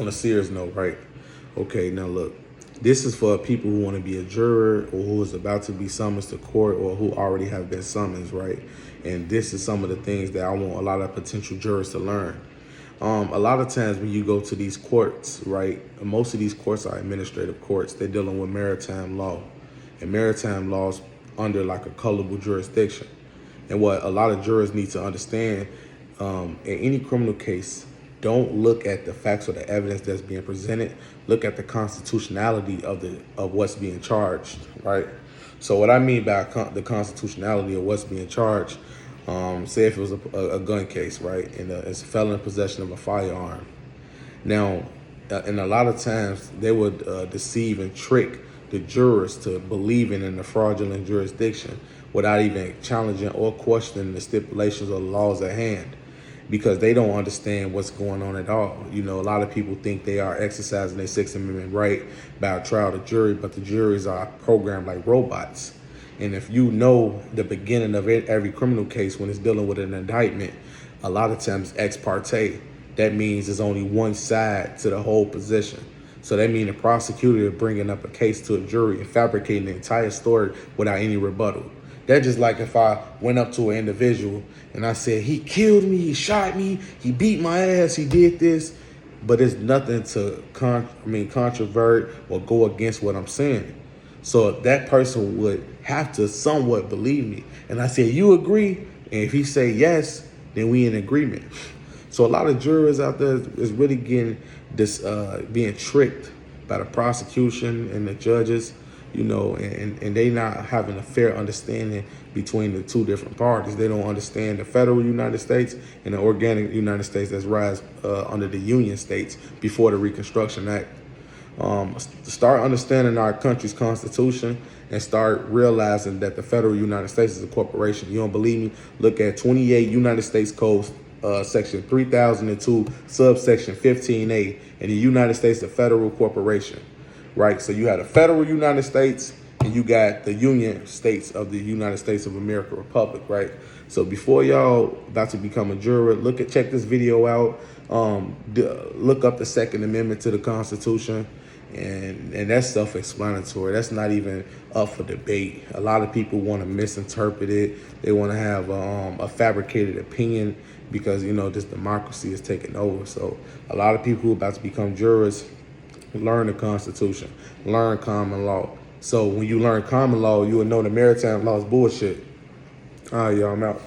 on a serious note, right? Okay, now look, this is for people who want to be a juror or who is about to be summoned to court or who already have been summoned, right? And this is some of the things that I want a lot of potential jurors to learn. A lot of times when you go to these courts, right, most of these courts are administrative courts. They're dealing with maritime law. And maritime law's under like a colorable jurisdiction. And what a lot of jurors need to understand, in any criminal case, don't look at the facts or the evidence that's being presented. Look at the constitutionality of what's being charged, right? So what I mean by the constitutionality of what's being charged, say if it was a gun case, right, and it's a felon in possession of a firearm. Now, and a lot of times they would deceive and trick the jurors to believing in the fraudulent jurisdiction without even challenging or questioning the stipulations or the laws at hand, because they don't understand what's going on at all. You know, a lot of people think they are exercising their Sixth Amendment right by a trial to jury, but the juries are programmed like robots. And if you know the beginning of every criminal case when it's dealing with an indictment, a lot of times ex parte, that means there's only one side to the whole position. So that means the prosecutor is bringing up a case to a jury and fabricating the entire story without any rebuttal. That's just like if I went up to an individual and I said, he killed me, he shot me, he beat my ass, he did this, but there's nothing to controvert or go against what I'm saying. So that person would have to somewhat believe me. And I said, you agree? And if he say yes, then we in agreement. So a lot of jurors out there is really getting this, being tricked by the prosecution and the judges, you know, and they not having a fair understanding between the two different parties. They don't understand the federal United States and the organic United States that's rise under the Union states before the Reconstruction Act. Start understanding our country's constitution and start realizing that the federal United States is a corporation. You don't believe me? Look at 28 United States Code, section 3002, subsection 15A, and the United States is a federal corporation, right? So you have the federal United States and you got the Union States of the United States of America Republic, right? So before y'all about to become a juror, check this video out. Look up the Second Amendment to the Constitution, and that's self-explanatory. That's not even up for debate. A lot of people want to misinterpret it. They want to have a fabricated opinion because, you know, this democracy is taking over. So a lot of people who are about to become jurors learn the Constitution, learn common law. So when you learn common law, you will know the maritime law is bullshit. All right, y'all, I'm out.